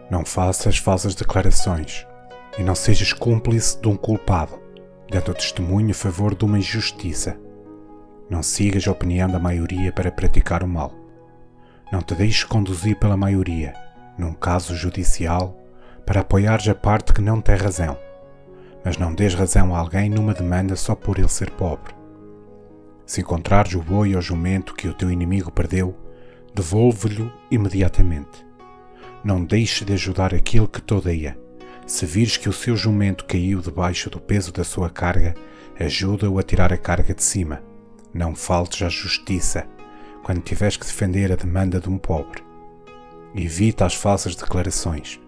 Não faças falsas declarações e não sejas cúmplice de um culpado, dando testemunho a favor de uma injustiça. Não sigas a opinião da maioria para praticar o mal. Não te deixes conduzir pela maioria, num caso judicial, para apoiares a parte que não tem razão, mas não dês razão a alguém numa demanda só por ele ser pobre. Se encontrares o boi ou jumento que o teu inimigo perdeu, devolve-lhe imediatamente. Não deixes de ajudar aquele que te odeia. Se vires que o seu jumento caiu debaixo do peso da sua carga, ajuda-o a tirar a carga de cima. Não faltes à justiça quando tiveres que defender a demanda de um pobre. Evita as falsas declarações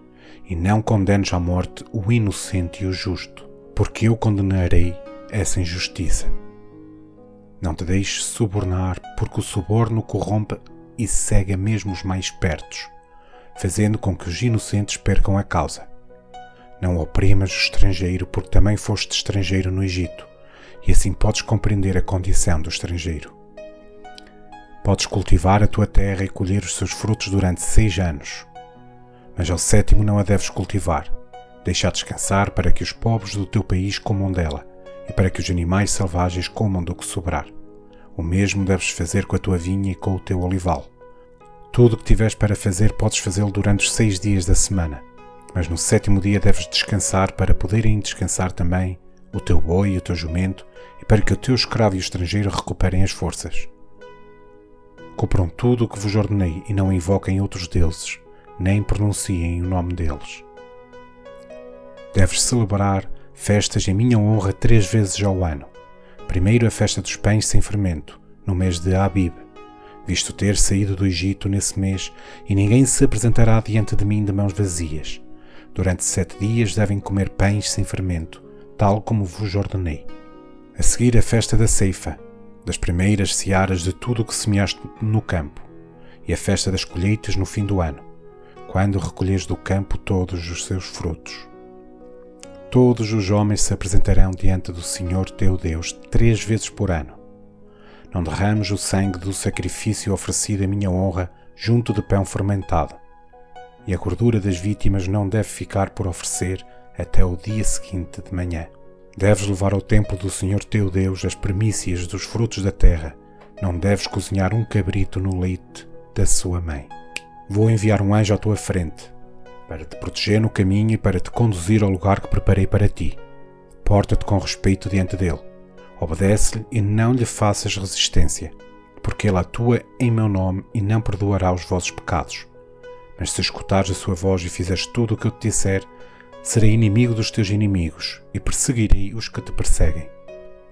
e não condenes à morte o inocente e o justo, porque eu condenarei essa injustiça. Não te deixes subornar, porque o suborno corrompe e cega mesmo os mais espertos, fazendo com que os inocentes percam a causa. Não oprimas o estrangeiro, porque também foste estrangeiro no Egito, e assim podes compreender a condição do estrangeiro. Podes cultivar a tua terra e colher os seus frutos durante 6 anos, mas ao 7º não a deves cultivar. Deixa descansar para que os pobres do teu país comam dela, e para que os animais selvagens comam do que sobrar. O mesmo deves fazer com a tua vinha e com o teu olival. Tudo o que tiveres para fazer podes fazê-lo durante os 6 dias da semana, mas no 7º dia deves descansar para poderem descansar também o teu boi e o teu jumento, e para que o teu escravo e o estrangeiro recuperem as forças. Cumpram tudo o que vos ordenei e não invoquem outros deuses, nem pronunciem o nome deles. Deves celebrar festas em minha honra 3 vezes ao ano. Primeiro a festa dos pães sem fermento, no mês de Abib, visto ter saído do Egito nesse mês, e ninguém se apresentará diante de mim de mãos vazias. Durante 7 dias devem comer pães sem fermento, tal como vos ordenei. A seguir a festa da ceifa, das primeiras searas de tudo o que semeaste no campo, e a festa das colheitas no fim do ano, quando recolheres do campo todos os seus frutos. Todos os homens se apresentarão diante do Senhor teu Deus 3 vezes por ano. Não derrames o sangue do sacrifício oferecido em minha honra junto de pão fermentado, e a gordura das vítimas não deve ficar por oferecer até o dia seguinte de manhã. Deves levar ao templo do Senhor teu Deus as primícias dos frutos da terra. Não deves cozinhar um cabrito no leite da sua mãe. Vou enviar um anjo à tua frente, para te proteger no caminho e para te conduzir ao lugar que preparei para ti. Porta-te com respeito diante dele. Obedece-lhe e não lhe faças resistência, porque ele atua em meu nome e não perdoará os vossos pecados. Mas se escutares a sua voz e fizeres tudo o que eu te disser, serei inimigo dos teus inimigos e perseguirei os que te perseguem.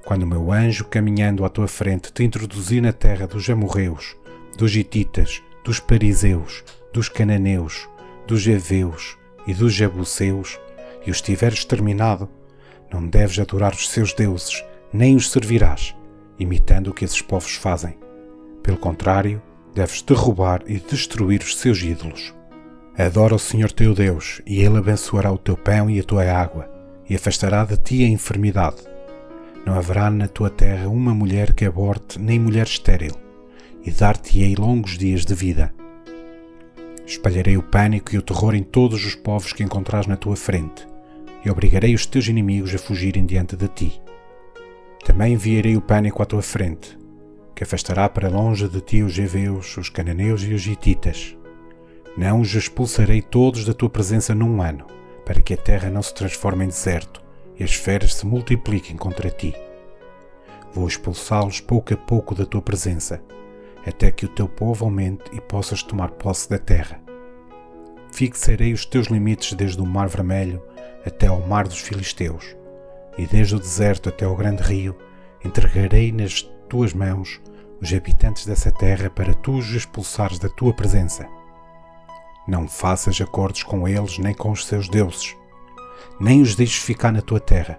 Quando o meu anjo, caminhando à tua frente, te introduzir na terra dos amorreus, dos hititas, dos parizeus, dos cananeus, dos heveus e dos jebuseus, e os tiveres exterminado, não deves adorar os seus deuses, nem os servirás, imitando o que esses povos fazem. Pelo contrário, deves derrubar e destruir os seus ídolos. Adora o Senhor teu Deus, e Ele abençoará o teu pão e a tua água, e afastará de ti a enfermidade. Não haverá na tua terra uma mulher que aborte, nem mulher estéril, e dar-te-ei longos dias de vida. Espalharei o pânico e o terror em todos os povos que encontrares na tua frente, e obrigarei os teus inimigos a fugirem diante de ti. Também enviarei o pânico à tua frente, que afastará para longe de ti os heveus, os cananeus e os hititas. Não os expulsarei todos da tua presença num ano, para que a terra não se transforme em deserto e as feras se multipliquem contra ti. Vou expulsá-los pouco a pouco da tua presença, até que o teu povo aumente e possas tomar posse da terra. Fixarei os teus limites desde o Mar Vermelho até ao Mar dos Filisteus, e desde o deserto até ao grande rio, entregarei nas tuas mãos os habitantes dessa terra para tu os expulsares da tua presença. Não faças acordos com eles nem com os seus deuses, nem os deixes ficar na tua terra,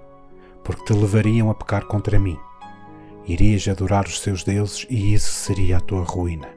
porque te levariam a pecar contra mim. Irias adorar os seus deuses e isso seria a tua ruína.